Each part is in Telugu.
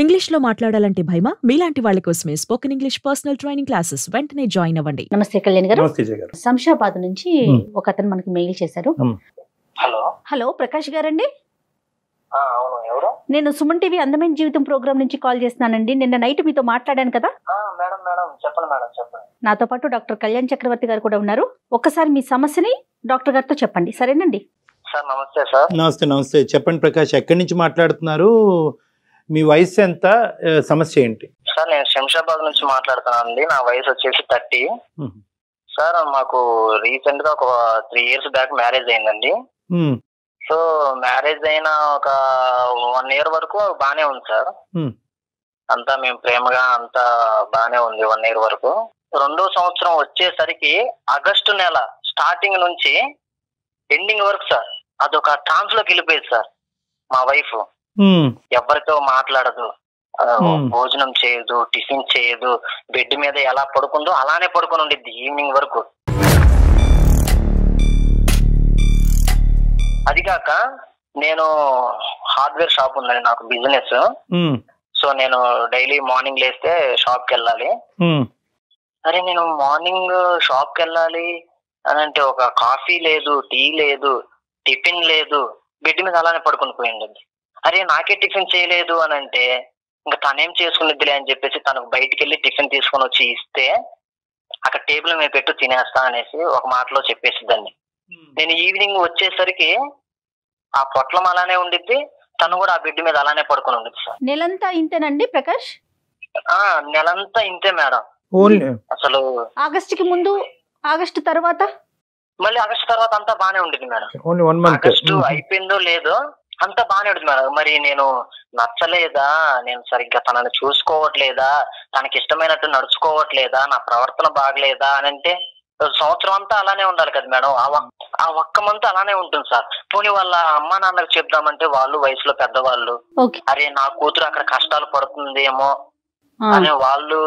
ఇంగ్లీష్‌లో మాట్లాడాలంటే భయమా? మీలాంటి వాళ్ళ కోసమే spoken English personal training classes వెంటనే జాయిన్ అవ్వండి. నమస్తే కళ్యాణ్ గారు. నమస్తే జయ గారు. శంషాబాద్ నుంచి ఒక అతను మనకి మెయిల్ చేశారు. హలో హలో, ప్రకాష్ గారండి? అవును, ఎవరు? నేను సుమన్ టీవీ అందమైన జీవితం ప్రోగ్రామ్ నుంచి కాల్ చేస్తున్నానండి. నిన్న నైట్ మీతో మాట్లాడాను కదా. మేడం మేడం చెప్పండి మేడం చెప్పండి. నాతో పాటు డాక్టర్ కళ్యాణ్ చక్రవర్తి గారు కూడా ఉన్నారు. ఒక్కసారి మీ సమస్యని డాక్టర్ గారితో చెప్పండి, సరేనండి? సార్ నమస్తే సార్. నమస్తే చెప్పండి ప్రకాష్, ఎక్కడి నుంచి మాట్లాడుతున్నారు? మీ వయసు ఎంత? సమస్య ఏంటి? సార్ నేను శంషాబాద్ నుంచి మాట్లాడుతున్నాను అండి. నా వయసు వచ్చేసి 30. సార్ మాకు రీసెంట్ గా ఒక 3 years బ్యాక్ మ్యారేజ్ అయిందండి. సో మ్యారేజ్ అయిన ఒక 1 year వరకు బానే ఉంది సార్. అంతా మేము ప్రేమగా అంతా బానే ఉంది 1 year వరకు. 2వ సంవత్సరం వచ్చేసరికి ఆగస్టు నెల స్టార్టింగ్ నుంచి ఎండింగ్ వరకు సార్ అదొక ట్రాన్స్ లోకి వెళ్ళిపోయింది సార్. మా వైఫ్ ఎవరితో మాట్లాడదు, భోజనం చేయదు, టిఫిన్ చేయదు, బెడ్ మీద ఎలా పడుకుందో అలానే పడుకుని ఉండిద్ది ఈవినింగ్ వరకు. అది కాక నేను హార్డ్వేర్ షాప్ ఉందండి నాకు బిజినెస్. సో నేను డైలీ మార్నింగ్ లేస్తే షాప్ కి వెళ్ళాలి. అరే నేను మార్నింగ్ షాప్ కి వెళ్ళాలి అని అంటే ఒక కాఫీ లేదు, టీ లేదు, టిఫిన్ లేదు, బెడ్ మీద అలానే పడుకుని పోయింది. అరే నాకే టిఫిన్ చేయలేదు అని అంటే ఇంకా తనేం చేసుకునిద్దిలే అని చెప్పేసి తనకు బయటికి వెళ్ళి టిఫిన్ తీసుకొని వచ్చి ఇస్తే అక్కడ టేబుల్ మీద పెట్టు తినేస్తా అనేసి ఒక మాటలో చెప్పేసిద్దండి. నేను ఈవినింగ్ వచ్చేసరికి ఆ పొట్లం అలానే ఉండిద్ది, తను కూడా ఆ బెడ్ మీద అలానే పడుకొని ఉండిద్ది సార్. నెలంతా ఇంతేనండి ప్రకాష్? నెలంతా ఇంతే మేడం. అసలు ఆగస్టుకి ముందు, ఆగస్టు తర్వాత, మళ్ళీ ఆగస్టు తర్వాత అంతా బానే ఉండిద్ది మేడం. ఆగస్టు అయిపోయిందో లేదో అంతా బానే ఉంటుంది మేడం. మరి నేను నచ్చలేదా, నేను సరిగ్గా తనని చూసుకోవట్లేదా, తనకి ఇష్టమైనట్టు నడుచుకోవట్లేదా, నా ప్రవర్తన బాగలేదా అని అంటే సంవత్సరం అంతా అలానే ఉండాలి కదా మేడం. ఆ ఒక్క మంత్ అలానే ఉంటుంది సార్. పోనీ వాళ్ళ అమ్మా నాన్నకు చెప్దామంటే వాళ్ళు వయసులో పెద్దవాళ్ళు, అరే నా కూతురు అక్కడ కష్టాలు పడుతుందేమో అని వాళ్ళు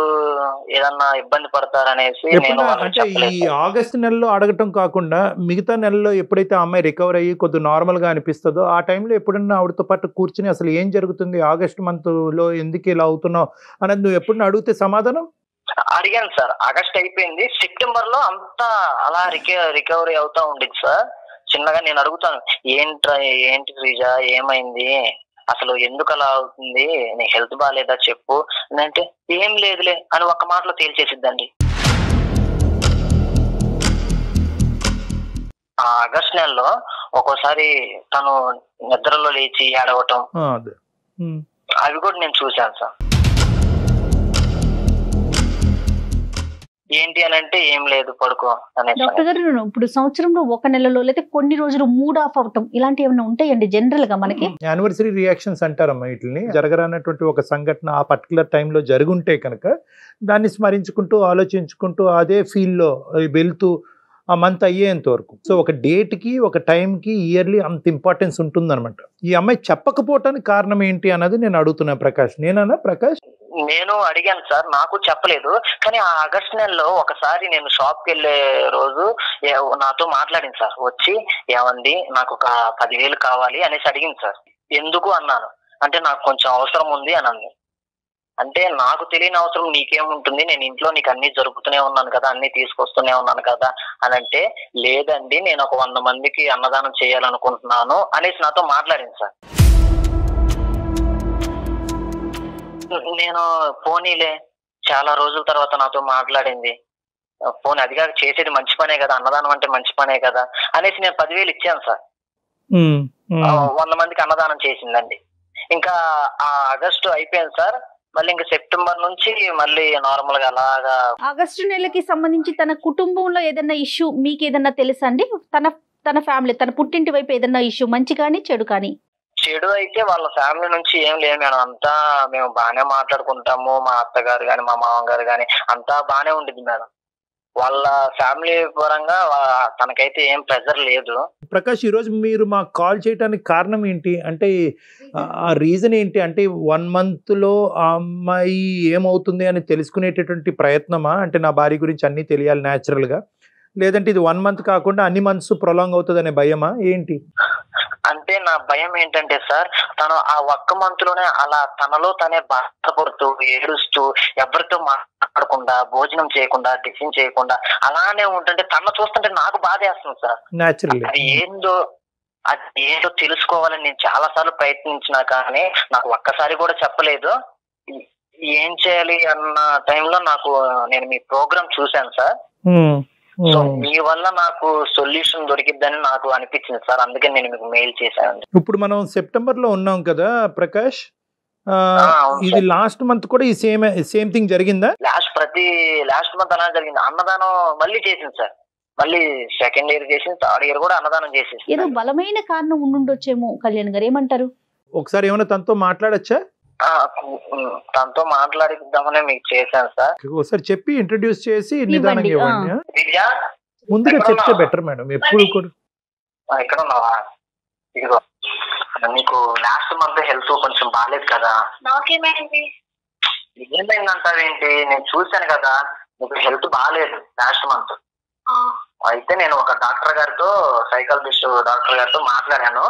ఏదన్నా ఇబ్బంది పడతారనేసి నేను అంటే ఈ ఆగస్టు నెలలో అడగటం కాకుండా మిగతా నెలలో ఎప్పుడైతే ఆ అమ్మాయి రికవర్ అయ్యి కొద్దిగా నార్మల్ గా అనిపిస్తుందో ఆ టైంలో ఎప్పుడన్నా ఆవిడతో పాటు కూర్చుని అసలు ఏం జరుగుతుంది, ఆగస్టు మంత్ లో ఎందుకు ఇలా అవుతున్నావు అనేది నువ్వు ఎప్పుడన్నా అడిగితే సమాధానం అడిగాను సార్. ఆగస్ట్ అయిపోయింది, సెప్టెంబర్ లో అంతా అలా రికవరీ అవుతా ఉండేది సార్. చిన్నగా నేను అడుగుతాను, ఏంటి శ్రీజ ఏమైంది, అసలు ఎందుకు అలా అవుతుంది, నీ హెల్త్ బాగాలేదా చెప్పు అంటే ఏం లేదులే అని ఒక్క మాటలో తేల్చేసిద్దండి. ఆ ఆగస్ట్ నెలలో ఒక్కోసారి తను నిద్రలో లేచి ఏడవటం అవి కూడా నేను చూశాను సార్. ఏంటి అని అంటే ఏం లేదు పడుకో అనేసి. డాక్టర్ గారు ఇప్పుడు సంవత్సరంలో 1 నెలలో లేదా కొన్ని రోజులు మూడ్ ఆఫ్ అవటం ఇలాంటివి ఏమైనా ఉంటాయండి జనరల్ గా మనకి? యానివర్సరీ రియాక్షన్స్ అంటారమ్మా వీటిని. జరగరానటువంటి ఒక సంఘటన ఆ పర్టికులర్ టైంలో జరుగుంటే కనుక దాన్ని స్మరించుకుంటూ ఆలోచించుకుంటూ అదే ఫీల్లో వెళ్తూ ఆ మంత్ అయ్యేంత వరకు. సో ఒక డేట్కి ఒక టైంకి ఇయర్లీ అంత ఇంపార్టెన్స్ ఉంటుందన్నమాట. ఈ అమ్మాయి చెప్పకపోవటానికి కారణం ఏంటి అన్నది నేను అడుగుతున్నా ప్రకాష్. నేనన్నా ప్రకాష్? నేను అడిగాను సార్, నాకు చెప్పలేదు. కానీ ఆ ఆగస్ట్ నెలలో ఒకసారి నేను షాప్ కి వెళ్ళే రోజు నాతో మాట్లాడింది సార్. వచ్చి ఏమండి నాకు ఒక 10,000 కావాలి అనేసి అడిగింది సార్. ఎందుకు అన్నాను. అంటే నాకు కొంచెం అవసరం ఉంది అని అంది. అంటే నాకు తెలియని అవసరం నీకేముంటుంది, నేను ఇంట్లో నీకు అన్ని జరుపుతూనే ఉన్నాను కదా, అన్ని తీసుకొస్తూనే ఉన్నాను కదా అని అంటే, లేదండి నేను ఒక 100 మందికి అన్నదానం చేయాలనుకుంటున్నాను అనేసి నాతో మాట్లాడింది సార్. నేను పోనీలే చాలా రోజుల తర్వాత నాతో మాట్లాడింది, పోనీ అదిగా చేసేది మంచి పనే కదా, అన్నదానం అంటే మంచి పనే కదా అనేసి నేను 10,000 ఇచ్చాను సార్. 100 మందికి అన్నదానం చేసిందండి. ఇంకా ఆ ఆగస్టు అయిపోయింది సార్. మళ్ళీ ఇంకా సెప్టెంబర్ నుంచి మళ్ళీ నార్మల్ గా అలాగా. ఆగస్టు నెలకి సంబంధించి తన కుటుంబంలో ఏదైనా ఇష్యూ మీకు ఏదన్నా తెలుసా అండి? తన ఫ్యామిలీ, తన పుట్టింటి వైపు ఏదన్నా ఇష్యూ, మంచి కానీ చెడు కానీ? చెడు అయితే వాళ్ళ ఫ్యామిలీ నుంచి ఏం లేదు మేడం. అంతా మేము బాగానే మాట్లాడుకుంటాము. మా అత్తగారు గాని మా మామగారు గాని అంతా బాగానే ఉండిద్ది మేడం. వాళ్ళ ఫ్యామిలీ పరంగా తనకైతే ఏం ప్రెజర్ లేదు. ప్రకాష్, ఈరోజు మీరు మాకు కాల్ చేయడానికి కారణం ఏంటి అంటే ఆ రీజన్ ఏంటి? అంటే 1 month లో ఆ అమ్మాయి ఏమవుతుంది అని తెలుసుకునేటటువంటి ప్రయత్నమా? అంటే నా భార్య గురించి అన్నీ తెలియాలి న్యాచురల్గా లేదంటే ఇది 1 month కాకుండా అన్ని మంత్స్ ప్రొలాంగ్ అవుతుంది అనే భయమా ఏంటి? అంటే నా భయం ఏంటంటే సార్, తను ఆ ఒక్క మంత్ లోనే అలా తనలో తనే బాధపడుతూ ఏడుస్తూ ఎవరితో మాట్లాడకుండా భోజనం చేయకుండా టిఫిన్ చేయకుండా అలానే ఉంటుంటే తను చూస్తుంటే నాకు బాధ వేస్తుంది సార్. న్యాచురల్లీ అది ఏదో తెలుసుకోవాలని నేను చాలా సార్లు ప్రయత్నించినా కానీ నాకు ఒక్కసారి కూడా చెప్పలేదు. ఏం చేయాలి అన్న టైంలో నేను మీ ప్రోగ్రామ్ చూశాను సార్. సో మీ వల్ల నాకు సొల్యూషన్ దొరికిద్దని నాకు అనిపించింది సార్, అందుకే నేను మీకు మెయిల్ చేశాను. ఇప్పుడు మనం సెప్టెంబర్ లో ఉన్నాం కదా ప్రకాష్, ఇది లాస్ట్ మంత్ కూడా ఈ సేమ్ థింగ్ జరిగిందా? లాస్ట్ మంత్ అలా జరిగింది. అన్నదానం మళ్ళీ చేసింది సార్, మళ్ళీ సెకండ్ ఇయర్ చేసింది, థర్డ్ ఇయర్ కూడా అన్నదానం చేసేసి. ఏదో బలమైన కారణం ఉండుండొచ్చేమో కళ్యాణ్ గారు, ఏమంటారు? ఒకసారి ఏమైనా తనతో మాట్లాడచ్చా? తనతో మాట్లాడిద్దామనే మీకు చేశాను సార్. ఒకసారి చెప్పి ఇంట్రడ్యూస్ చేసి నిదానంగా ఇవ్వండి. ముందుగా చెప్తే బెటర్ మేడం. ఎప్పుడు కూడా ఎక్కడ ఉన్నావా? ఇదిగో నీకు లాస్ట్ మంత్ హెల్త్ కొంచెం బాగాలేదు కదా. నాకేమైంది? ఏమైందంటావేంటి? నేను చూశాను కదా నీకు హెల్త్ బాగాలేదు లాస్ట్ మంత్. అయితే నేను ఒక డాక్టర్ గారితో, సైకాలజిస్ట్ డాక్టర్ గారితో మాట్లాడాను.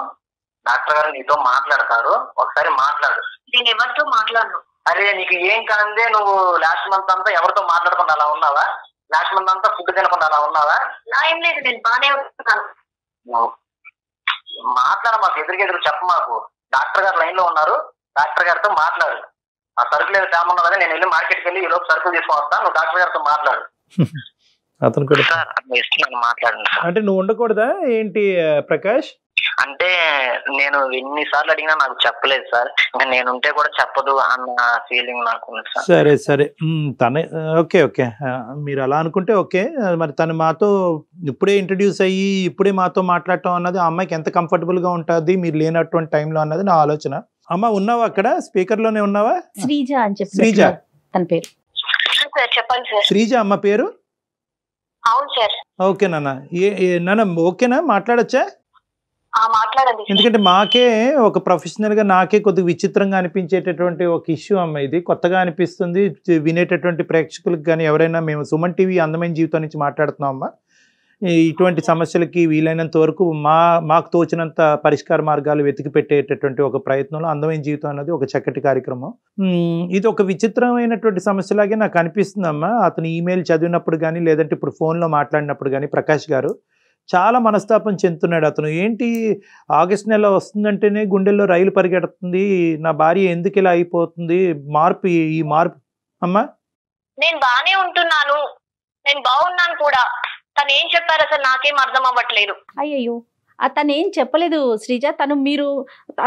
డాక్టర్ గారు నీతో మాట్లాడతారు, ఒకసారి మాట్లాడు. నేను ఎవరితో మాట్లాడను. అరే నీకు ఏం కాందే, నువ్వు లాస్ట్ మంత్ అంతా ఎవరితో మాట్లాడకుండా అలా ఉన్నావా? లాస్ట్ మంత్ అంతా ఫుడ్ తినకుండా అలా ఉన్నావా? నా ఏం లేదు, నేను బాగానే ఉంటున్నాను. మాట్లాడ మాకు ఎదురు చెప్ప మాకు. డాక్టర్ గారు లైన్ లో ఉన్నారు, డాక్టర్ గారితో మాట్లాడు. ఆ సరుకులు ఏదో తేమన్నా కదా, నేను వెళ్ళి మార్కెట్కి వెళ్ళి ఈ లోపు సరుకులు తీసుకొని వస్తాను, నువ్వు డాక్టర్ గారితో మాట్లాడు. అతను కూడా మాట్లాడండి. అంటే నువ్వు ఉండకూడదా ఏంటి ప్రకాష్? అంటే నేను ఎన్నిసార్లు అడిగినా నాకు చెప్పలేదు సార్, నేనుంటే కూడా చెప్పదు అన్న ఫీలింగ్ నాకు ఉంది సార్. సరే సరే, తనే ఓకే ఓకే, మీరు అలా అనుకుంటే ఓకే. మరి తను మాతో ఇప్పుడే ఇంట్రడ్యూస్ అయ్యి ఇప్పుడే మాతో మాట్లాడటం అన్నది ఆ అమ్మాయికి ఎంత కంఫర్టబుల్ గా ఉంటుంది మీరు లేనటువంటి టైంలో అన్నది నా ఆలోచన. అమ్మ ఉన్నావా అక్కడ? స్పీకర్ లోనే ఉన్నావా? శ్రీజ అని చెప్పి శ్రీజ తన పేరు. చెప్పండి సార్. శ్రీజ అమ్మ పేరు? అవును సార్. ఓకే నాన్న. నాన్న ఓకేనా, మాట్లాడచ్చా? మాట్లాడండి. ఎందుకంటే మాకే ఒక ప్రొఫెషనల్ గా నాకే కొద్దిగా విచిత్రంగా అనిపించేటటువంటి ఒక ఇష్యూ అమ్మ, ఇది కొత్తగా అనిపిస్తుంది వినేటటువంటి ప్రేక్షకులకు కానీ ఎవరైనా. మేము సుమన్ టీవీ అందమైన జీవితం నుంచి మాట్లాడుతున్నాం అమ్మా. ఇటువంటి సమస్యలకి వీలైనంత వరకు మాకు తోచినంత పరిష్కార మార్గాలు వెతికి పెట్టేటటువంటి ఒక ప్రయత్నంలో అందమైన జీవితం అన్నది ఒక చక్కటి కార్యక్రమం. ఇది ఒక విచిత్రమైనటువంటి సమస్యలాగే నాకు అనిపిస్తుందమ్మా. అతను ఈమెయిల్ చదివినప్పుడు కానీ లేదంటే ఇప్పుడు ఫోన్లో మాట్లాడినప్పుడు కానీ ప్రకాష్ గారు చాలా మనస్తాపం చెందుతున్నాడు. అతను ఏంటి ఆగస్ట్ నెల వస్తుందంటేనే గుండెల్లో రైలు పరిగెడుతుంది, నా భార్య ఎందుకు ఇలా అయిపోతుంది, ఈ మార్పు అమ్మా. నేను బానే ఉంటున్నాను, నేను బాగున్నాను కూడా. తను ఏం చెప్పారు అసలు నాకేం అర్థం అవ్వట్లేదు. అయ్యయ్యో, అతను ఏం చెప్పలేదు శ్రీజ.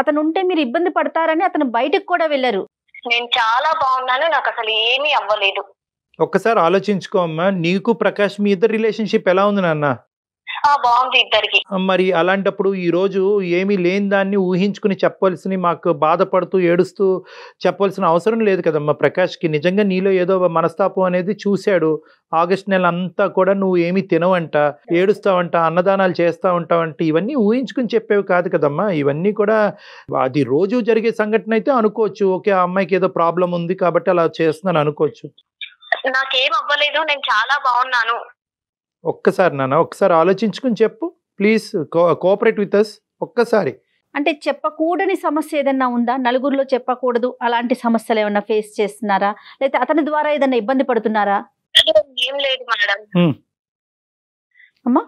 అతను ఉంటే మీరు ఇబ్బంది పడతారని అతను బయటకు కూడా వెళ్ళారు. నేను చాలా బాగున్నాను, నాకు అసలు ఏమీ అవ్వలేదు. ఒక్కసారి ఆలోచించుకో అమ్మా, నీకు ప్రకాష్ మీ ఇద్దరు రిలేషన్షిప్ ఎలా ఉంది నాన్న? బాగుంది ఇద్దరికి. మరి అలాంటప్పుడు ఈ రోజు ఏమీ లేని దాన్ని ఊహించుకుని చెప్పవలసిన, మాకు బాధపడుతూ ఏడుస్తూ చెప్పవలసిన అవసరం లేదు కదమ్మా. ప్రకాష్కి నిజంగా నీలో ఏదో మనస్తాపం అనేది చూశాడు. ఆగస్ట్ నెల అంతా కూడా నువ్వు ఏమీ తినవంట, ఏడుస్తావంట, అన్నదానాలు చేస్తా ఉంటావంట, ఇవన్నీ ఊహించుకుని చెప్పేవి కాదు కదమ్మా. ఇవన్నీ కూడా అది రోజు జరిగే సంఘటన అయితే అనుకోవచ్చు. ఓకే, ఆ అమ్మాయికి ఏదో ప్రాబ్లం ఉంది కాబట్టి అలా చేస్తున్నాను అనుకోవచ్చు. నాకేం అవ్వలేదు, నేను చాలా బాగున్నాను. ఒక్కసారి నాన్న, ఒక్కసారి ఆలోచించుకుని చెప్పు ప్లీజ్, కోఆపరేట్ విత్ అస్ ఒక్కసారి. అంటే చెప్పకూడని సమస్య ఏదన్నా ఉందా? నలుగురిలో చెప్పకూడదు అలాంటి సమస్యలు ఏమన్నా ఫేస్ చేస్తున్నారా, లేకపోతే అతని ద్వారా ఏదన్నా ఇబ్బంది పడుతున్నారా? ఏం లేదు మేడం. అమ్మా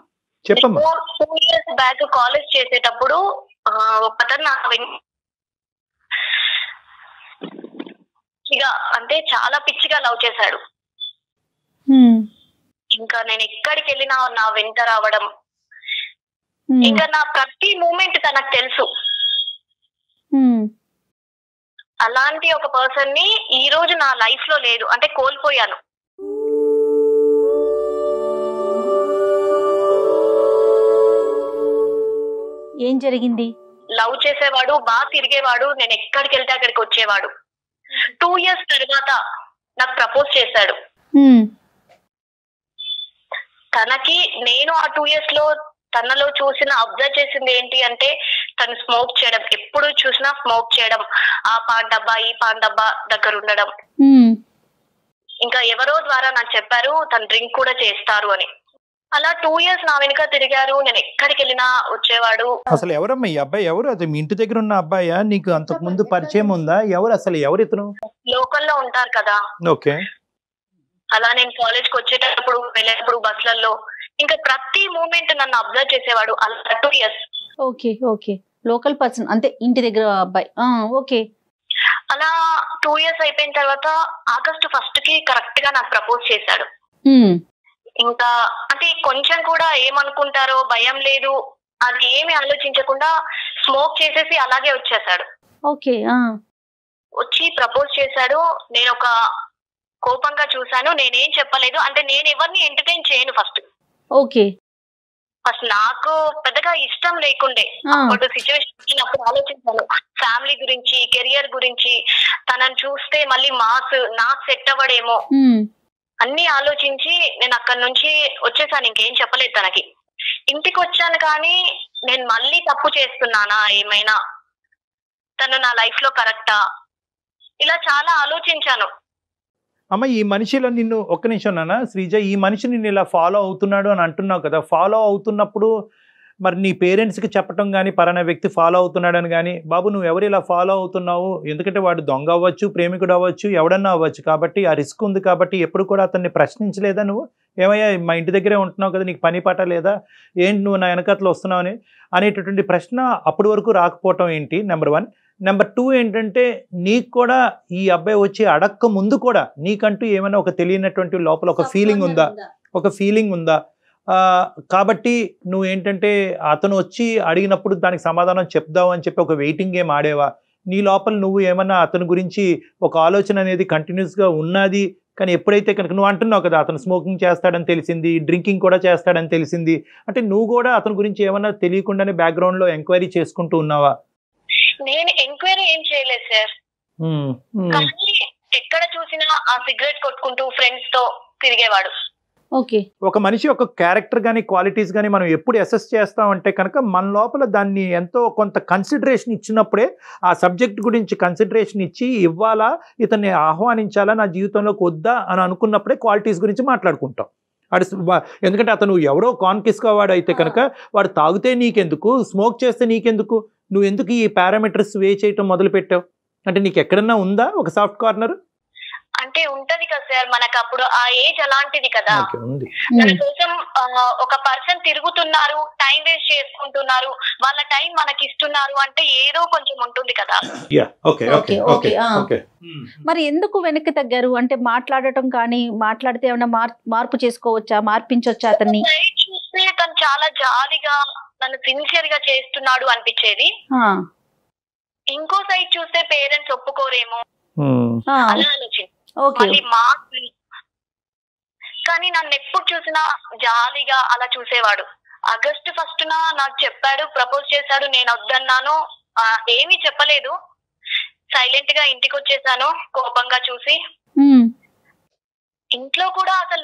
చెప్పమ్మా. 2 years బ్యాక్ కాలేజ్ చేసేటప్పుడు ఒకతను అంటే చాలా పిచ్చిగా లవ్ చేశాడు. ఇంకా నేను ఎక్కడికి వెళ్ళినా నా వెంట రావడం, ఇంకా నా ప్రతి మూమెంట్ తనకు తెలుసు. అలాంటి ఒక పర్సన్ ని ఈ రోజు నా లైఫ్ లో లేదు, అంటే కోల్పోయాను. ఏం జరిగింది? లవ్ చేసేవాడు, బాగా తిరిగేవాడు, నేను ఎక్కడికి వెళ్తే అక్కడికి వచ్చేవాడు. 2 years తర్వాత నాకు ప్రపోజ్ చేశాడు. తనకి నేను ఆ 2 years లో తనలో అబ్జర్వ్ చేసింది ఏంటి అంటే, తను స్మోక్ చేయడం, ఎప్పుడు చూసినా స్మోక్ చేయడం, ఆ పాన్ డబ్బా ఈ పాన్ డబ్బా దగ్గర ఉండడం. ఇంకా ఎవరో ద్వారా నాకు చెప్పారు తను డ్రింక్ కూడా చేస్తారు అని. అలా 2 years నా వెనుక తిరిగారు. నేను ఎక్కడికి వెళ్ళినా వచ్చేవాడు. అసలు ఎవరమ్మా ఈ అబ్బాయి? ఎవరు? అది మీ ఇంటి దగ్గర ఉన్న అబ్బాయా? నీకు అంతకు ముందు పరిచయం ఉందా? ఎవరు ఇతను? లోకల్లో ఉంటారు కదా. ఓకే. అలా నేను కాలేజ్కి వచ్చేటప్పుడు వెళ్ళేటప్పుడు బస్లలో ఇంకా ప్రతి మూమెంట్ నన్ను అబ్జర్వ్ చేసేవాడు. అలా 2 years. Okay okay, local person అంటే ఇంటి దగ్గర అబ్బాయి. ఓకే. అలా 2 years అయిపోయిన తర్వాత August 1st కి కరెక్ట్ గా నాకు ప్రపోజ్ చేశాడు. ఇంకా అంటే కొంచెం కూడా ఏమనుకుంటారో భయం లేదు, అది ఏమి ఆలోచించకుండా స్మోక్ చేసేసి అలాగే వచ్చేసాడు. ఓకే. వచ్చి ప్రపోజ్ చేశాడు. నేను ఒక కోపంగా చూశాను. నేనేం చెప్పలేదు. అంటే నేను ఎవరిని ఎంటర్టైన్ చేయను ఫస్ట్. ఓకే. ఫస్ట్ నాకు పెద్దగా ఇష్టం లేకుండే. అప్పుడు సిచ్యువేషన్ వచ్చినప్పుడు ఆలోచించాను ఫ్యామిలీ గురించి, కెరియర్ గురించి. తనని చూస్తే మళ్ళీ నాకు సెట్ అవ్వడేమో అన్ని ఆలోచించి నేను అక్కడి నుంచి వచ్చేసాను. ఇంకేం చెప్పలేదు తనకి. ఇంటికి వచ్చాను కానీ నేను మళ్ళీ తప్పు చేస్తున్నానా, ఏమైనా తను నా లైఫ్ లో కరెక్టా, ఇలా చాలా ఆలోచించాను. అమ్మ ఈ మనిషిలో నిన్ను ఒక్క నిమిషం నాన్న శ్రీజ, ఈ మనిషి నిన్ను ఇలా ఫాలో అవుతున్నాడు అని అంటున్నావు కదా, ఫాలో అవుతున్నప్పుడు మరి నీ పేరెంట్స్కి చెప్పటం కానీ పలానా వ్యక్తి ఫాలో అవుతున్నాడని కానీ, బాబు నువ్వు ఎవరు ఇలా ఫాలో అవుతున్నావు, ఎందుకంటే వాడు దొంగ అవ్వచ్చు, ప్రేమికుడు అవ్వచ్చు, ఎవడన్నా అవ్వచ్చు, కాబట్టి ఆ రిస్క్ ఉంది కాబట్టి ఎప్పుడు కూడా అతన్ని ప్రశ్నించలేదా నువ్వు? ఏమయ్యా మా ఇంటి దగ్గరే ఉంటున్నావు కదా, నీకు పని పాట లేదా, ఏంటి నువ్వు నా వెనకట్లో వస్తున్నావు అనేటటువంటి ప్రశ్న అప్పటి వరకు రాకపోవటం ఏంటి? నెంబర్ 1. నెంబర్ 2 ఏంటంటే నీకు కూడా ఈ అబ్బాయి వచ్చి అడక్క ముందు కూడా నీకంటూ ఏమైనా ఒక తెలియనటువంటి లోపల ఒక ఫీలింగ్ ఉందా? కాబట్టి నువ్వు ఏంటంటే అతను వచ్చి అడిగినప్పుడు దానికి సమాధానం చెప్దావు అని చెప్పి ఒక వెయిటింగ్ గేమ్ ఆడేవా? నీ లోపల నువ్వు ఏమన్నా అతని గురించి ఒక ఆలోచన అనేది కంటిన్యూస్గా ఉన్నది. కానీ ఎప్పుడైతే కనుక నువ్వు అంటున్నావు కదా అతను స్మోకింగ్ చేస్తాడని తెలిసింది, డ్రింకింగ్ కూడా చేస్తాడని తెలిసింది, అంటే నువ్వు కూడా అతని గురించి ఏమన్నా తెలియకుండానే బ్యాక్గ్రౌండ్లో ఎంక్వైరీ చేసుకుంటూ ఉన్నావా? నేను ఎంక్వైరీ ఏం చేయలేదు సార్. కానీ ఎక్కడ చూసినా ఆ సిగరెట్ కొట్టుకుంటూ ఫ్రెండ్స్ తో తిరిగేవాడు. ఓకే. ఒక మనిషి యొక్క క్యారెక్టర్ కానీ క్వాలిటీస్ కానీ మనం ఎప్పుడు అసెస్ చేస్తామంటే కనుక మన లోపల దాన్ని ఎంతో కొంత కన్సిడరేషన్ ఇచ్చినప్పుడే, ఆ సబ్జెక్ట్ గురించి కన్సిడరేషన్ ఇచ్చి ఇవ్వాలా, ఇతన్ని ఆహ్వానించాలా నా జీవితంలోకి వద్దా అని అనుకున్నప్పుడే క్వాలిటీస్ గురించి మాట్లాడుకుంటాం. ఎందుకంటే అతను ఎవరో కాన్కిస్కోవాడు అయితే కనుక వాడు తాగితే నీకెందుకు, స్మోక్ చేస్తే నీకెందుకు, నువ్వు ఎందుకు ఈ పారామీటర్స్ వే చేయటం మొదలు పెట్టావు? అంటే నీకు ఎక్కడన్నా ఉందా ఒక సాఫ్ట్ కార్నర్? అంటే ఉంటది కదా సార్, మనకు అప్పుడు ఆ ఏజ్ అలాంటిది కదా. మన కోసం ఒక పర్సన్ తిరుగుతున్నారు, టైం వేస్ట్ చేసుకుంటున్నారు, వాళ్ళ టైం మనకి ఇస్తున్నారు అంటే ఏదో కొంచెం ఉంటుంది కదా. మరి ఎందుకు వెనక్కి తగ్గారు? అంటే మాట్లాడటం కానీ, మాట్లాడితే ఏమైనా మార్పు చేసుకోవచ్చా, మార్పించొచ్చా అతన్ని? చూస్తే తను చాలా జాలిగా నన్ను సిన్సియర్ గా చేస్తున్నాడు అనిపించేది. ఇంకో సైడ్ చూస్తే పేరెంట్స్ ఒప్పుకోరేమో అలా ఆలోచించి కానీ నన్ను ఎప్పుడు చూసినా జాలిగా అలా చూసేవాడు. August 1st నాకు చెప్పాడు, ప్రపోజ్ చేశాడు. నేను వద్దన్నాను, ఏమీ చెప్పలేదు, సైలెంట్ గా ఇంటికి వచ్చేసాను కోపంగా చూసి. ఇంట్లో కూడా అసలు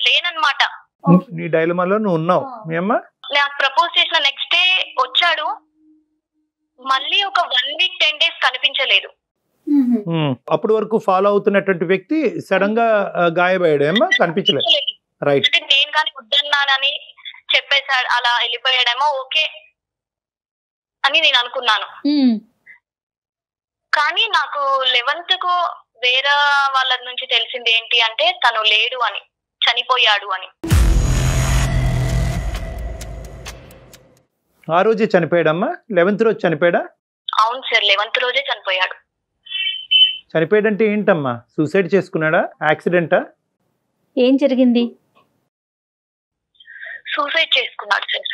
లేనన్నమాట. నీ డైలమాలో నువ్వు ఉన్నావు. నాకు ప్రపోజ్ చేసిన నెక్స్ట్ డే వచ్చాడు, మళ్ళీ ఒక 1 week 10 days కనిపించలేదు. అప్పటి వరకు ఫాలో అవుతున్నటువంటి వ్యక్తి సడన్ గా గాయపడ్డాడేమో, కనిపించలేదు. రైట్. నేను కానీ వద్దన్నానని చెప్పేశాడు, అలా వెళ్ళిపోయాడేమో ఓకే అని నేను అనుకున్నాను. కానీ నాకు 11th కు వేరే వాళ్ళ నుంచి తెలిసింది ఏంటి అంటే తను లేడు అని, చనిపోయాడు అని. ఆ రోజే చనిపోయాడమ్మా? 11th రోజు చనిపోయాడా? అవును సార్, 11th రోజే చనిపోయాడు. చనిపోయాడంటే ఏంటమ్మా? సూసైడ్ చేసుకున్నాడా, యాక్సిడెంటా, ఏం జరిగింది? సూసైడ్ చేసుకున్నాడు సార్.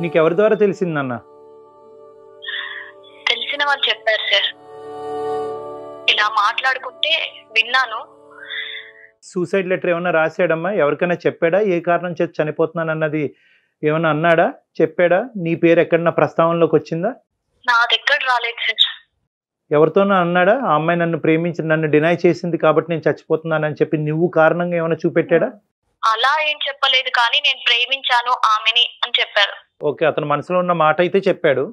నీకెవరి ద్వారా తెలిసిందన్న? తెలిసిన వాళ్ళు చెప్పారు సార్. ఇలా మాట్లాడుకుంటే విన్నాను. సూసైడ్ లెటర్ ఏమన్నా రాశాడమ్మా? ఎవరికైనా చెప్పాడా ఏ కారణం చేసి చనిపోతున్నాను అన్నది ఏమన్నా అన్నాడా, చెప్పాడా? నీ పేరు ఎక్కడన్నా ప్రస్తావనలోకి వచ్చిందా? నా దగ్గర రాలేదు సార్. ఎవరితోనో అన్నాడా, ఆ అమ్మాయి నన్ను ప్రేమించి నన్ను డినై చేసింది కాబట్టి నేను చచ్చిపోతున్నానని చెప్పి నువ్వు కారణంగా ఏమైనా చూపెట్టాడా? అలా ఏం చెప్పలేదు, కానీ నేను ప్రేమించాను ఆమెని అని చెప్పారు. ఓకే, అతను మనసులో ఉన్న మాట అయితే చెప్పాడు.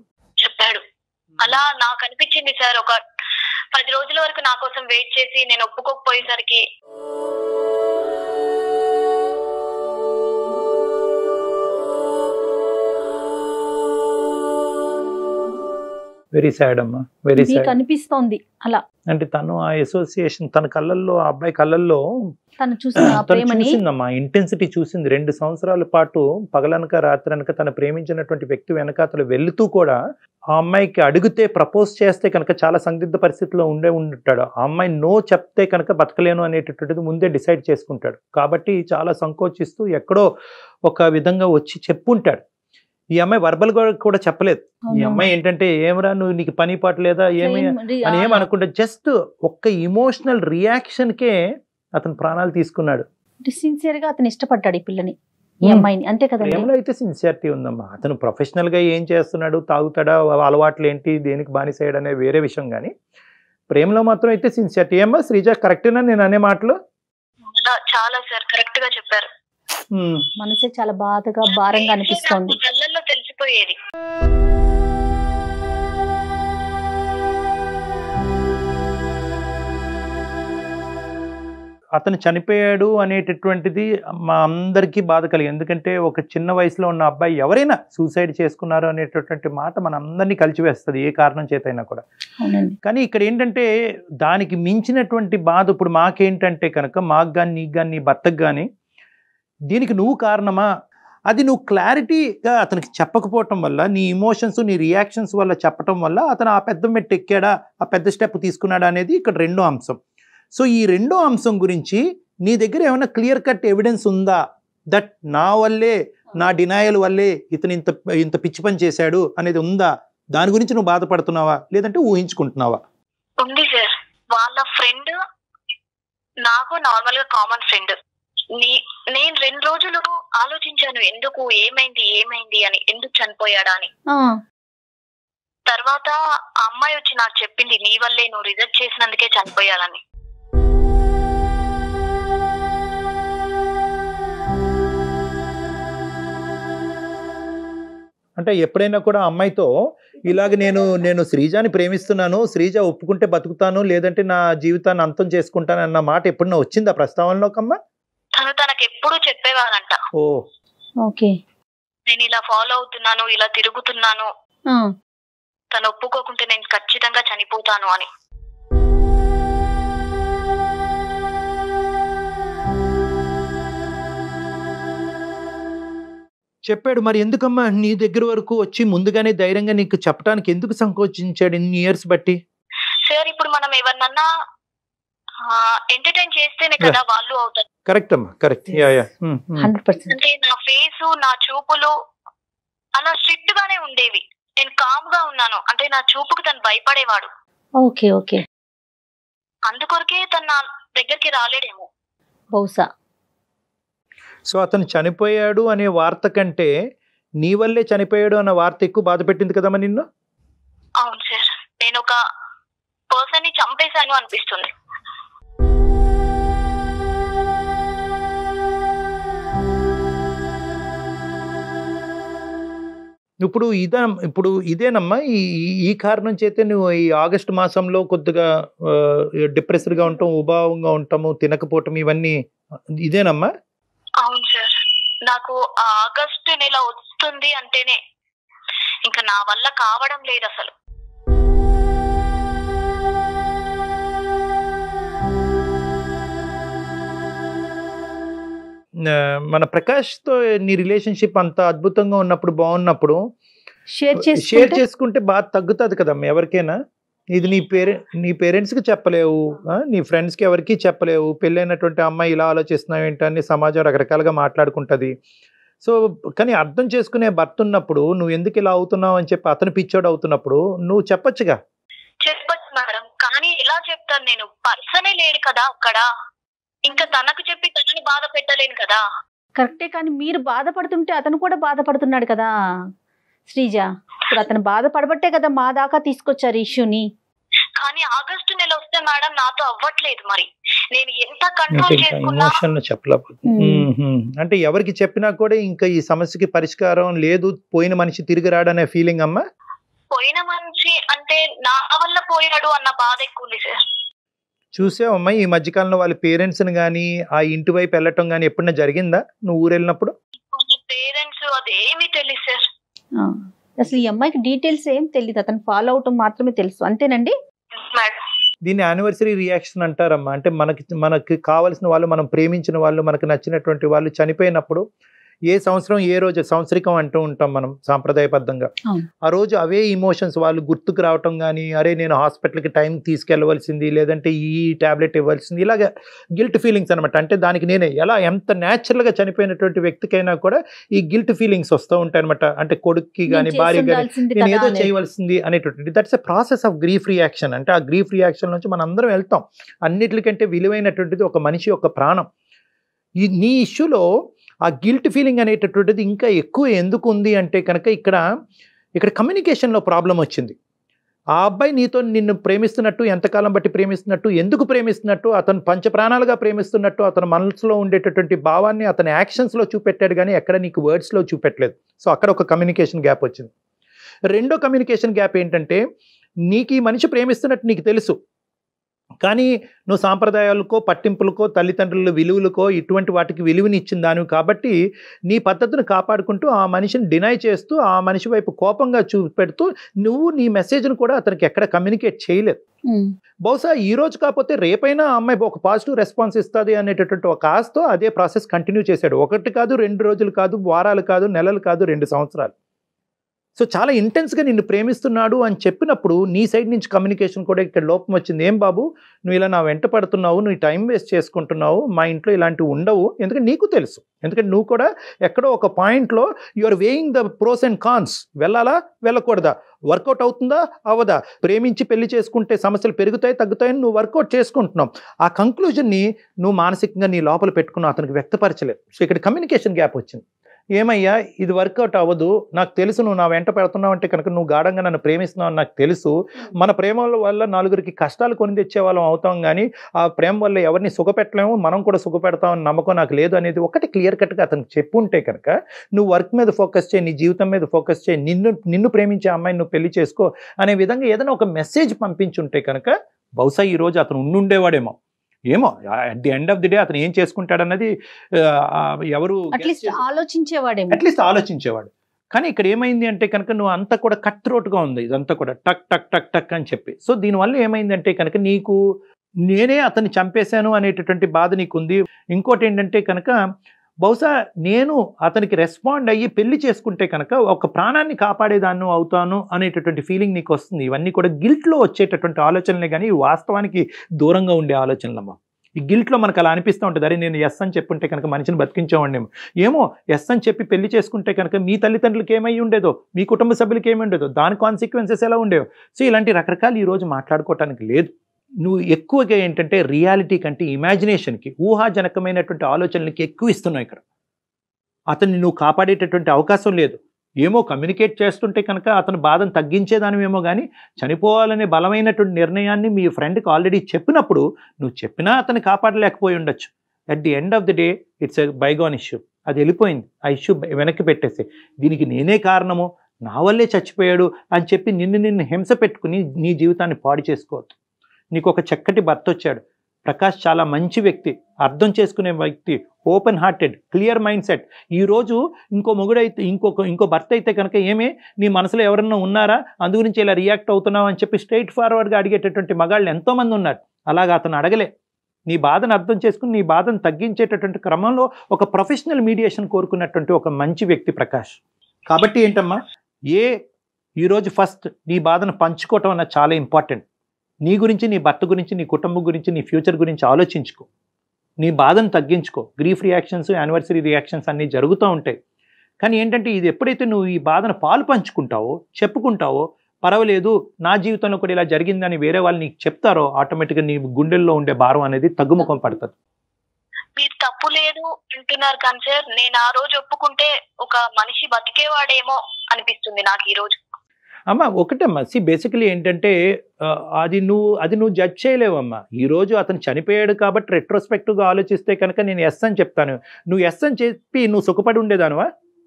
అలా నాకు అనిపించింది సార్. ఒక 10 రోజుల వరకు నా కోసం వెయిట్ చేసి నేను ఒప్పుకోకపోయేసరికి వెరీ సాడ్ అమ్మా, వెరీ సాడ్. అనిపిస్తోంది అలా. అంటే తను ఆ అసోసియేషన్ తన కళ్ళల్లో, ఆ అబ్బాయి కళ్ళల్లో తను చూసిందమ్మా, ఇంటెన్సిటీ చూసింది. 2 సంవత్సరాల పాటు పగలనక రాత్రనక తను ప్రేమించినటువంటి వ్యక్తి వెనకాతలు వెళ్తూ కూడా ఆ అమ్మాయికి అడిగితే ప్రపోజ్ చేస్తే కనుక చాలా సందిగ్ధ పరిస్థితిలో ఉంటాడు. ఆ అమ్మాయి నో చెప్తే కనుక బతకలేను అనేటటువంటిది ముందే డిసైడ్ చేసుకుంటాడు. కాబట్టి చాలా సంకోచిస్తూ ఎక్కడో ఒక విధంగా వచ్చి చెప్పుంటాడు. ఈ అమ్మాయి వర్బల్ కూడా చెప్పలేదు. ఈ అమ్మాయి ఏంటంటే ఏమరా నువ్వు, నీకు పని పాట లేదా ఏమి అని ఏమనుకుంటా, జస్ట్ ఒక్క ఇమోషనల్ రియాక్షన్కే అతను ప్రాణాలు తీసుకున్నాడు. సిన్సియర్ గా అతను ఇష్టపడ్డాడు ఈ పిల్లని, ఈ అమ్మాయిని, అంతే కదా. ప్రేమలో అయితే సిన్సియారిటీ ఉందమ్మా. అతను ప్రొఫెషనల్ గా ఏం చేస్తున్నాడు, తాగుతాడా, అలవాట్లు ఏంటి, దేనికి బానిసయ్యాడు అనే వేరే విషయం, కానీ ప్రేమలో మాత్రం అయితే సిన్సియారిటీ. ఏమ్మా శ్రీజ, కరెక్టేనా నేను అనే మాటలు? చాలా సార్, కరెక్ట్ గా చెప్పారు. మనసే చాలా బాధగా భారంగా అనిపిస్తోంది. కళ్ళల్లో తెలిసిపోయేది. అతను చనిపోయాడు అనేటటువంటిది మా అందరికీ బాధ కలిగింది. ఎందుకంటే ఒక చిన్న వయసులో ఉన్న అబ్బాయి ఎవరైనా సూసైడ్ చేసుకున్నారు అనేటటువంటి మాట మన అందరినీ కలిచివేస్తుంది, ఏ కారణం చేత అయినా కూడా. కానీ ఇక్కడ ఏంటంటే దానికి మించినటువంటి బాధ ఇప్పుడు మాకేంటంటే కనుక, మాకు కానీ నీకు కానీ నీ భర్తకు కానీ, దీనికి నువ్వు కారణమా, అది నువ్వు క్లారిటీగా అతనికి చెప్పకపోవటం వల్ల, నీ ఇమోషన్స్ నీ రియాక్షన్స్ వల్ల చెప్పటం వల్ల అతను ఆ పెద్ద మెట్టు ఎక్కాడా, ఆ పెద్ద స్టెప్ తీసుకున్నాడా అనేది ఇక్కడ రెండో అంశం. సో ఈ రెండో అంశం గురించి నీ దగ్గర ఏమైనా క్లియర్ కట్ ఎవిడెన్స్ ఉందా, దట్ నా వల్లే, నా డినాయల్ వల్లే ఇతను ఇంత పిచ్చి పని చేశాడు అనేది ఉందా? దాని గురించి నువ్వు బాధపడుతున్నావా, లేదంటే ఊహించుకుంటున్నావా? ఉంది సార్. వాళ్ళ ఫ్రెండ్ నాకు నార్మల్ గా కామన్ ఫ్రెండ్. నేను 2 రోజులు ఆలోచించాను, ఎందుకు, ఏమైంది అని, ఎందుకు చనిపోయాడా అని. తర్వాత ఆ అమ్మాయి వచ్చి నాకు చెప్పింది, నీ వల్లే, నువ్వు రిజెక్ట్ చేసినందుకే చనిపోయాలని. అంటే ఎప్పుడైనా కూడా అమ్మాయితో ఇలాగ నేను శ్రీజాని ప్రేమిస్తున్నాను, శ్రీజ ఒప్పుకుంటే బతుకుతాను, లేదంటే నా జీవితాన్ని అంతం చేసుకుంటాను అన్న మాట ఎప్పుడన్నా వచ్చిందా ప్రస్తావనలోకమ్మా? తనకు ఎప్పుడు చెప్పేవాడంట, ఓ ఓకే, నేను ఇలా ఫాలో అవుతున్నాను, ఇలా తిరుగుతున్నాను, తను ఒప్పుకోకుంటే నేను ఖచ్చితంగా చనిపోతాను అని. చెప్పాడు. మరి ఎందుకమ్మా నీ దగ్గర వరకు వచ్చి ముందుగానే ధైర్యంగా నీకు చెప్పడానికి ఎందుకు సంకోచించాడు ఇన్ని ఇయర్స్ బట్టి? సార్, ఇప్పుడు మనం ఎవరినన్నా ఎంటర్టైన్ చేస్తేనే కదా వాళ్ళు అవుతారు. కరెక్ట్ అమ్మా, కరెక్ట్. 100%. అంటే నా ఫేస్, నా చూపులు అలా స్ట్రిక్ట్ గానే ఉండేవి. నేను కామ్ గా ఉన్నాను అంటే నా చూపుకు తను భయపడేవాడు. ఓకే ఓకే, అందుకొరకే తను నా దగ్గరికి రాలేడేమో బహుశా. సో అతను చనిపోయాడు అనే వార్త కంటే నీ వల్లే చనిపోయాడు అన్న వార్త ఎక్కువ బాధ పెట్టింది కదమ్మా నిన్ను? అవును సార్, నేను ఒక పర్సన్ ని చంపేశాను అనిపిస్తుంది. ఇప్పుడు ఇదేనమ్మా ఈ కారణం చేతే నువ్వు ఈ ఆగస్టు మాసంలో కొద్దిగా డిప్రెస్డ్గా ఉంటాం, ఉభావంగా ఉంటాము, తినకపోవటం, ఇవన్నీ ఇదేనమ్మా? అవును సార్, నాకు ఆగస్టు నెల వస్తుంది అంటేనే ఇంకా నా వల్ల కావడం లేదు అసలు. మన ప్రకాష్తో నీ రిలేషన్షిప్ అంత అద్భుతంగా ఉన్నప్పుడు, బాగున్నప్పుడు షేర్ చేసుకుంటే బాధ తగ్గుతుంది కదమ్మా ఎవరికైనా. ఇది నీ పేరెంట్స్కి చెప్పలేవు, నీ ఫ్రెండ్స్కి ఎవరికి చెప్పలేవు. పెళ్ళైనటువంటి అమ్మాయి ఇలా ఆలోచిస్తున్నావు ఏంటని సమాజం రకరకాలుగా మాట్లాడుకుంటుంది. సో కానీ అర్థం చేసుకునే భర్త ఉన్నప్పుడు నువ్వు ఎందుకు ఇలా అవుతున్నావు అని చెప్పి అతను పిచ్చోడు అవుతున్నప్పుడు నువ్వు చెప్పొచ్చుగా. చెప్పొచ్చు మేడం, కానీ ఎలా చెప్తాను, నేను పర్సనే లేడు కదా అక్కడ, ఇంకా తనకు చెప్పి తనని బాధ పెట్టలేను కదా. కరెక్టే, కానీ మీరు బాధపడుతుంటే అతను కూడా బాధపడుతున్నాడు కదా శ్రీజ. ఇప్పుడు అతను బాధపడబట్టే కదా మా దాకా తీసుకొచ్చారు ఇష్యూని. కానీ ఆగస్టు నెల వస్తే మేడం నాతో అవ్వట్లేదు. మరి నేను ఎంత కంట్రోల్ చేసుకున్నా అంటే ఎవరికి చెప్పినా కూడా ఇంకా ఈ సమస్యకి పరిష్కారం లేదు, పోయిన మనిషి తిరిగి రాడనే ఫీలింగ్ అమ్మా. పోయిన మనిషి అంటే నా వల్ల పోయాడు అన్న బాధ ఎక్కువ ఉంది సార్. చూసావమ్మా ఈ మధ్యకాలంలో వాళ్ళ పేరెంట్స్ ని గానీ ఆ ఇంటి వైపు వెళ్ళటం గానీ ఎప్పుడైనా జరిగిందా నువ్వు ఊరు వెళ్ళినప్పుడు? పేరెంట్స్ అదేమీ తెలియదు సార్. అసలు ఈ అమ్మాయికి డీటెయిల్స్ ఏం తెలియదు, అతను ఫాలో అవటం మాత్రమే తెలుసు, అంతేనండి? దీన్ని యానివర్సరీ రియాక్షన్ అంటారమ్మా. అంటే మనకి కావాల్సిన వాళ్ళు, మనం ప్రేమించిన వాళ్ళు, మనకు నచ్చినటువంటి వాళ్ళు చనిపోయినప్పుడు ఏ సంవత్సరం ఏ రోజు సంవత్సరికం అంటూ ఉంటాం మనం సాంప్రదాయబద్ధంగా. ఆ రోజు అవే ఇమోషన్స్ వాళ్ళు గుర్తుకు రావటం కానీ, అరే నేను హాస్పిటల్కి టైం తీసుకెళ్ళవలసింది, లేదంటే ఈ టాబ్లెట్ ఇవ్వాల్సింది, ఇలాగ గిల్ట్ ఫీలింగ్స్ అనమాట. అంటే దానికి నేనే ఎంత న్యాచురల్గా చనిపోయినటువంటి వ్యక్తికైనా కూడా ఈ గిల్ట్ ఫీలింగ్స్ వస్తూ ఉంటాయి అనమాట. అంటే కొడుక్కి కానీ భార్య కానీ నేను ఏదో చేయవలసింది అనేటువంటి, that's a process of grief reaction. అంటే ఆ గ్రీఫ్ రియాక్షన్ నుంచి మనం అందరం వెళ్తాం. అన్నిటికంటే విలువైనటువంటిది ఒక మనిషి యొక్క ప్రాణం. నీ ఇష్యూలో ఆ గిల్ట్ ఫీలింగ్ అనేటటువంటిది ఇంకా ఎక్కువ ఎందుకు ఉంది అంటే కనుక ఇక్కడ కమ్యూనికేషన్లో ప్రాబ్లం వచ్చింది. ఆ అబ్బాయి నీతో నిన్ను ప్రేమిస్తున్నట్టు, ఎంతకాలం బట్టి ప్రేమిస్తున్నట్టు, ఎందుకు ప్రేమిస్తున్నట్టు, అతను పంచప్రాణాలుగా ప్రేమిస్తున్నట్టు అతని మనసులో ఉండేటటువంటి భావాన్ని అతని యాక్షన్స్లో చూపెట్టాడు కానీ ఎక్కడ నీకు వర్డ్స్లో చూపెట్టలేదు. సో అక్కడ ఒక కమ్యూనికేషన్ గ్యాప్ వచ్చింది. రెండో కమ్యూనికేషన్ గ్యాప్ ఏంటంటే, నీకు ఈ మనిషి ప్రేమిస్తున్నట్టు నీకు తెలుసు, కానీ నువ్వు సాంప్రదాయాలకో పట్టింపులకో తల్లిదండ్రుల విలువలకో ఇటువంటి వాటికి విలువని ఇచ్చిన దానివి కాబట్టి నీ పద్ధతిని కాపాడుకుంటూ ఆ మనిషిని డినై చేస్తూ ఆ మనిషి వైపు కోపంగా చూపెడుతూ నువ్వు నీ మెసేజ్ను కూడా అతనికి ఎక్కడ కమ్యూనికేట్ చేయలేదు. బహుశా ఈ రోజు కాకపోతే రేపైనా ఆ అమ్మాయి ఒక పాజిటివ్ రెస్పాన్స్ ఇస్తుంది అనేటటువంటి ఒక ఆశతో అదే ప్రాసెస్ కంటిన్యూ చేశాడు. 1 కాదు 2 రోజులు కాదు, వారాలు కాదు, నెలలు కాదు, 2 సంవత్సరాలు. సో చాలా ఇంటెన్స్గా నిన్ను ప్రేమిస్తున్నాడు అని చెప్పినప్పుడు నీ సైడ్ నుంచి కమ్యూనికేషన్ కూడా ఇక్కడ లోపం వచ్చింది. ఏం బాబు నువ్వు ఇలా నా వెంట పడుతున్నావు, నువ్వు టైం వేస్ట్ చేసుకుంటున్నావు, మా ఇంట్లో ఇలాంటివి ఉండవు. ఎందుకంటే నీకు తెలుసు, ఎందుకంటే నువ్వు కూడా ఎక్కడో ఒక పాయింట్లో you are weighing the pros and cons. వెళ్ళాలా వెళ్ళకూడదా, వర్కౌట్ అవుతుందా అవ్వదా, ప్రేమించి పెళ్లి చేసుకుంటే సమస్యలు పెరుగుతాయి తగ్గుతాయని నువ్వు వర్కౌట్ చేసుకుంటున్నావు. ఆ కంక్లూజన్ని నువ్వు మానసికంగా నీ లోపల పెట్టుకున్నావు, అతనికి వ్యక్తపరచలేదు. సో ఇక్కడ కమ్యూనికేషన్ గ్యాప్ వచ్చింది. ఏమయ్యా ఇది వర్కౌట్ అవ్వదు, నాకు తెలుసు నువ్వు నా వెంట పెడుతున్నావు అంటే కనుక నువ్వు గాఢంగా నన్ను ప్రేమిస్తున్నావు అని నాకు తెలుసు. మన ప్రేమ వల్ల నలుగురికి కష్టాలు కొని తెచ్చేవాళ్ళం అవుతాం కానీ ఆ ప్రేమ వల్ల ఎవరిని సుఖపెట్టలేము, మనం కూడా సుఖపెడతామని నమ్మకం నాకు లేదు అనేది ఒకటి క్లియర్ కట్గా అతనికి చెప్పుంటే కనుక నువ్వు వర్క్ మీద ఫోకస్ చేయి, నీ జీవితం మీద ఫోకస్ చేయి, నిన్ను ప్రేమించే అమ్మాయిని నువ్వు పెళ్లి చేసుకో అనే విధంగా ఏదైనా ఒక మెసేజ్ పంపించుంటే కనుక బహుశా ఈరోజు అతను ఉండుండేవాడేమో. ఏమో at the end of the day అతను ఏం చేసుకుంటాడన్నది ఎవరు అట్లీస్ట్ ఆలోచించేవాడు. కానీ ఇక్కడ ఏమైంది అంటే కనుక నువ్వు అంతా కూడా కట్ త్రోట్గా ఉంది, ఇదంతా కూడా టక్ టక్ టక్ టక్ అని చెప్పి. సో దీనివల్ల ఏమైందంటే కనుక నీకు నేనే అతన్ని చంపేశాను అనేటటువంటి బాధ నీకుంది. ఇంకోటి ఏంటంటే కనుక బహుశా నేను అతనికి రెస్పాండ్ అయ్యి పెళ్లి చేసుకుంటే కనుక ఒక ప్రాణాన్ని కాపాడేదాన్ని అవుతాను అనేటటువంటి ఫీలింగ్ నీకు వస్తుంది. ఇవన్నీ కూడా గిల్ట్లో వచ్చేటటువంటి ఆలోచనలే కానీ వాస్తవానికి దూరంగా ఉండే ఆలోచనలమ్మా. ఈ గిల్ట్లో మనకు అలా అనిపిస్తూ ఉంటుంది, అరే నేను ఎస్ అని చెప్పుంటే కనుక మనిషిని బతికించేవాడినేమో. ఏమో ఎస్ అని చెప్పి పెళ్లి చేసుకుంటే కనుక మీ తల్లిదండ్రులకి ఏమై ఉండేదో, మీ కుటుంబ సభ్యులకి ఏమి ఉండేదో, దాని కాన్సిక్వెన్సెస్ ఎలా ఉండేవో. సో ఇలాంటి రకరకాలు ఈరోజు మాట్లాడుకోవటానికి లేదు. నువ్వు ఎక్కువగా ఏంటంటే రియాలిటీ కంటే ఇమాజినేషన్కి, ఊహాజనకమైనటువంటి ఆలోచనలకి ఎక్కువ ఇస్తున్నావు. ఇక్కడ అతన్ని నువ్వు కాపాడేటటువంటి అవకాశం లేదు. ఏమో కమ్యూనికేట్ చేస్తుంటే కనుక అతను బాధను తగ్గించేదానివేమో కానీ చనిపోవాలనే బలమైనటువంటి నిర్ణయాన్ని మీ ఫ్రెండ్కి ఆల్రెడీ చెప్పినప్పుడు నువ్వు చెప్పినా అతన్ని కాపాడలేకపోయి ఉండొచ్చు. At the end of the day it's a bygone issue. అది వెళ్ళిపోయింది, ఆ ఇష్యూ వెనక్కి పెట్టేసి దీనికి నేనే కారణము, నా వల్లే చచ్చిపోయాడు అని చెప్పి నిన్ను హింస పెట్టుకుని నీ జీవితాన్ని పాడు చేసుకోవద్దు. నీకు ఒక చక్కటి భర్త వచ్చాడు, ప్రకాష్ చాలా మంచి వ్యక్తి, అర్థం చేసుకునే వ్యక్తి, open hearted, clear mind set. ఈరోజు ఇంకో మొగుడైతే ఇంకో భర్త అయితే కనుక ఏమే నీ మనసులో ఎవరన్నా ఉన్నారా, అందు గురించి ఇలా రియాక్ట్ అవుతున్నావు అని చెప్పి స్ట్రైట్ ఫార్వర్డ్గా అడిగేటటువంటి మగాళ్ళు ఎంతోమంది ఉన్నారు. అలాగా అతను అడగలే. నీ బాధను అర్థం చేసుకుని నీ బాధను తగ్గించేటటువంటి క్రమంలో ఒక ప్రొఫెషనల్ మీడియేషన్ కోరుకున్నటువంటి ఒక మంచి వ్యక్తి ప్రకాష్. కాబట్టి ఏంటమ్మా, ఈరోజు ఫస్ట్ నీ బాధను పంచుకోవటం అన్నది చాలా ఇంపార్టెంట్. నీ గురించి, నీ భర్త గురించి, నీ కుటుంబం గురించి, నీ ఫ్యూచర్ గురించి ఆలోచించుకో, నీ బాధను తగ్గించుకో. గ్రీఫ్ రియాక్షన్స్, యానివర్సరీ రియాక్షన్స్ అన్నీ జరుగుతూ ఉంటాయి. కానీ ఏంటంటే ఇది ఎప్పుడైతే నువ్వు ఈ బాధను పాలు పంచుకుంటావో, చెప్పుకుంటావో, పర్వాలేదు నా జీవితంలో కూడా ఇలా జరిగిందని వేరే వాళ్ళు నీకు చెప్తారో ఆటోమేటిక్గా నీ గుండెల్లో ఉండే భారం అనేది తగ్గుముఖం పడుతుంది. మీరు తప్పు లేదు అంటున్నారు కానీ సార్, నేను ఆ రోజు ఒప్పుకుంటే ఒక మనిషి బతికేవాడేమో అనిపిస్తుంది నాకు ఈ రోజు. అమ్మ ఒకటమ్మా, బేసికలీ ఏంటంటే అది నువ్వు జడ్జ్ చేయలేవమ్మా. ఈరోజు అతను చనిపోయాడు కాబట్టి రెట్రోస్పెక్టివ్గా ఆలోచిస్తే కనుక నేను ఎస్ అని చెప్తాను. నువ్వు ఎస్ అని చెప్పి నువ్వు సుఖపడి ఉండేదానువా?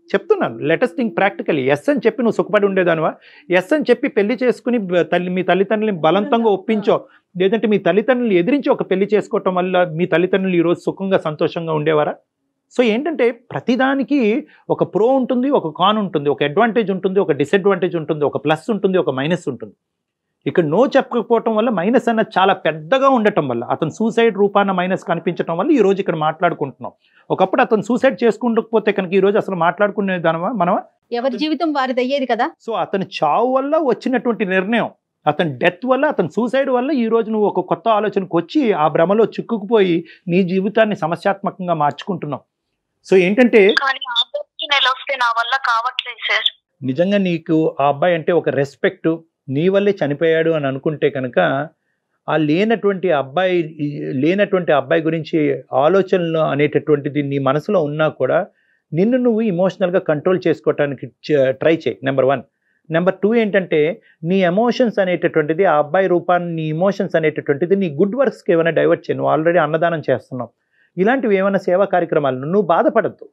చెప్తున్నాను, లెటెస్ట్ థింక్ ప్రాక్టికలీ. ఎస్ అని చెప్పి నువ్వు సుఖపడి ఉండేదానువా? ఎస్ అని చెప్పి పెళ్లి చేసుకుని మీ తల్లిదండ్రులని బలవంతంగా ఒప్పించో, లేదంటే మీ తల్లిదండ్రులు ఎదిరించి ఒక పెళ్లి చేసుకోవటం వల్ల మీ తల్లిదండ్రులు ఈరోజు సుఖంగా సంతోషంగా ఉండేవారా? సో ఏంటంటే ప్రతిదానికి ఒక ప్రో ఉంటుంది, ఒక కాన్ ఉంటుంది, ఒక అడ్వాంటేజ్ ఉంటుంది, ఒక డిసడ్వాంటేజ్ ఉంటుంది, ఒక ప్లస్ ఉంటుంది, ఒక మైనస్ ఉంటుంది. ఇక్కడ నో చెప్పకపోవటం వల్ల మైనస్ అన్నది చాలా పెద్దగా ఉండటం వల్ల, అతను సూసైడ్ రూపాన మైనస్ కనిపించడం వల్ల ఈరోజు ఇక్కడ మాట్లాడుకుంటున్నాం. ఒకప్పుడు అతను సూసైడ్ చేసుకుంటకపోతే కనుక ఈరోజు అసలు మాట్లాడుకునేదానమా మనమా? ఎవరి జీవితం వారిది అయ్యేది కదా. సో అతని చావు వల్ల వచ్చినటువంటి నిర్ణయం, అతని డెత్ వల్ల, అతని సూసైడ్ వల్ల ఈరోజు నువ్వు ఒక కొత్త ఆలోచనకు వచ్చి ఆ భ్రమలో చిక్కుకుపోయి నీ జీవితాన్ని సమస్యాత్మకంగా మార్చుకుంటున్నావు. సో ఏంటంటే నిజంగా నీకు ఆ అబ్బాయి అంటే ఒక రెస్పెక్ట్, నీ వల్లే చనిపోయాడు అని అనుకుంటే కనుక ఆ లేనటువంటి అబ్బాయి గురించి ఆలోచనలు అనేటటువంటిది నీ మనసులో ఉన్నా కూడా నిన్ను నువ్వు ఇమోషనల్గా కంట్రోల్ చేసుకోవటానికి ట్రై చేయి. నెంబర్ 1. నెంబర్ 2 ఏంటంటే నీ ఎమోషన్స్ అనేటటువంటిది, ఆ అబ్బాయి రూపాన్ని నీ ఎమోషన్స్ అనేటటువంటిది నీ గుడ్ వర్క్స్కి ఏమైనా డైవర్ట్ చేయి. నువ్వు ఆల్రెడీ అన్నదానం చేస్తున్నావు, ఇలాంటివి ఏమైనా సేవా కార్యక్రమాలు, నువ్వు బాధపడద్దు.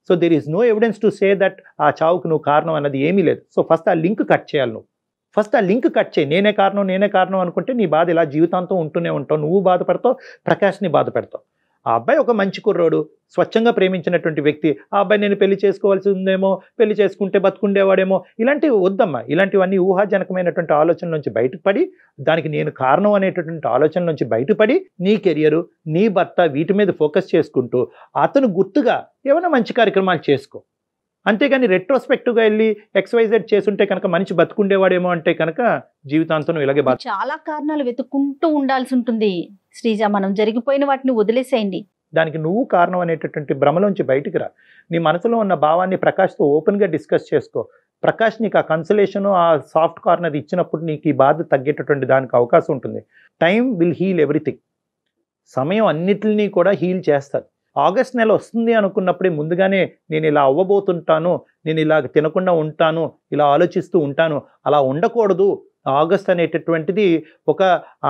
So there is no evidence to say that ఆ చావుకు నువ్వు కారణం అన్నది ఏమీ లేదు. సో ఫస్ట్ ఆ లింక్ కట్ చేయాలి. నువ్వు ఫస్ట్ ఆ లింక్ కట్ చేయి. నేనే కారణం అనుకుంటే నీ బాధ ఇలా జీవితాంతం ఉంటూనే ఉంటావు. నువ్వు బాధపడతావు, ప్రకాష్ని బాధ పెడతావు. ఆ అబ్బాయి ఒక మంచి కుర్రోడు, స్వచ్ఛంగా ప్రేమించినటువంటి వ్యక్తి. ఆ అబ్బాయి నేను పెళ్లి చేసుకోవాల్సి ఉందేమో, పెళ్లి చేసుకుంటే బతుకుండేవాడేమో, ఇలాంటివి వద్దమ్మా. ఇలాంటివన్నీ ఊహాజనకమైనటువంటి ఆలోచనల నుంచి బయటపడి, దానికి నేను కారణం అనేటటువంటి ఆలోచనల నుంచి బయటపడి నీ కెరియరు, నీ భర్త, వీటి మీద ఫోకస్ చేసుకుంటూ అతను గుర్తుగా ఏమైనా మంచి కార్యక్రమాలు చేసుకో. అంతేగాని రెట్రోస్పెక్టివ్గా వెళ్ళి XYZ చేసుంటే కనుక మనిషి బతుకుండేవాడేమో అంటే కనుక జీవితాంతం ఇలాగే బాధ. చాలా కారణాలు వెతుక్కుంటూ ఉండాల్సి ఉంటుంది శ్రీజ. మనం జరిగిపోయిన వాటిని వదిలేసేయండి. దానికి నువ్వు కారణం అనేటటువంటి భ్రమలోంచి బయటికి రా. నీ మనసులో ఉన్న భావాన్ని ప్రకాష్తో ఓపెన్గా డిస్కస్ చేసుకో. ప్రకాష్ నీకు ఆ కన్సలేషను, ఆ సాఫ్ట్ కార్నర్ ఇచ్చినప్పుడు నీకు ఈ బాధ తగ్గేటటువంటి దానికి అవకాశం ఉంటుంది. Time will heal everything. సమయం అన్నిటిని కూడా హీల్ చేస్తుంది. ఆగస్ట్ నెల వస్తుంది అనుకున్నప్పుడే ముందుగానే నేను ఇలా అవ్వబోతుంటాను, నేను ఇలా తినకుండా ఉంటాను, ఇలా ఆలోచిస్తూ ఉంటాను, అలా ఉండకూడదు. ఆగస్ట్ అనేటటువంటిది ఒక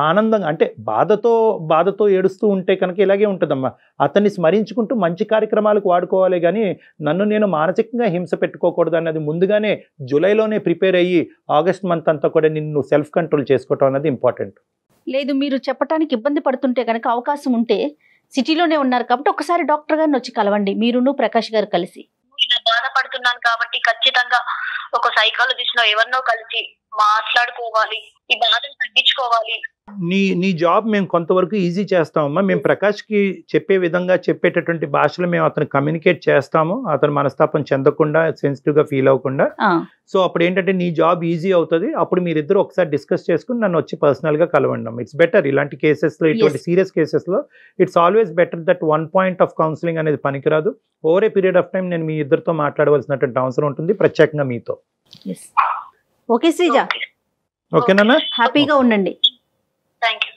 ఆనందంగా, అంటే బాధతో ఏడుస్తూ ఉంటే కనుక ఇలాగే ఉంటుందమ్మా. అతన్ని స్మరించుకుంటూ మంచి కార్యక్రమాలకు వాడుకోవాలి, కానీ నన్ను నేను మానసికంగా హింస పెట్టుకోకూడదు అన్నది ముందుగానే జూలైలోనే ప్రిపేర్ అయ్యి ఆగస్ట్ మంత్ అంతా కూడా నిన్ను సెల్ఫ్ కంట్రోల్ చేసుకోవటం అన్నది ఇంపార్టెంట్. లేదు, మీరు చెప్పడానికి ఇబ్బంది పడుతుంటే కనుక అవకాశం ఉంటే సిటీలోనే ఉన్నారు కాబట్టి ఒకసారి డాక్టర్ గారిని వచ్చి కలవండి, మీరును ప్రకాష్ గారు కలిసి. ఇలా బాధపడుతున్నాను కాబట్టి ఖచ్చితంగా ఒక సైకాలజిస్ట్ ఎవరినో కలిసి మాట్లాడుకోవాలి, ఈ బాధను తగ్గించుకోవాలి. నీ జాబ్ మేము కొంతవరకు ఈజీ చేస్తామమ్మా. మేము ప్రకాష్కి చెప్పే విధంగా, చెప్పేటటువంటి భాషలో మేము అతను కమ్యూనికేట్ చేస్తాము, అతను మనస్తాపం చెందకుండా, సెన్సిటివ్గా ఫీల్ అవ్వకుండా. సో అప్పుడు ఏంటంటే నీ జాబ్ ఈజీ అవుతుంది. అప్పుడు మీరిద్దరు ఒకసారి డిస్కస్ చేసుకుని నన్ను వచ్చి పర్సనల్గా కలవండి. It's better. ఇలాంటి కేసెస్లో, ఇటువంటి సీరియస్ కేసెస్లో it's always better that 1 point of counselling అనేది పనికిరాదు. Over a period of time నేను మీ ఇద్దరితో మాట్లాడవలసినటువంటి అవసరం ఉంటుంది, ప్రత్యేకంగా మీతో. ఓకే శ్రీజ, ఓకేనా? హ్యాపీగా ఉండండి. Thank you.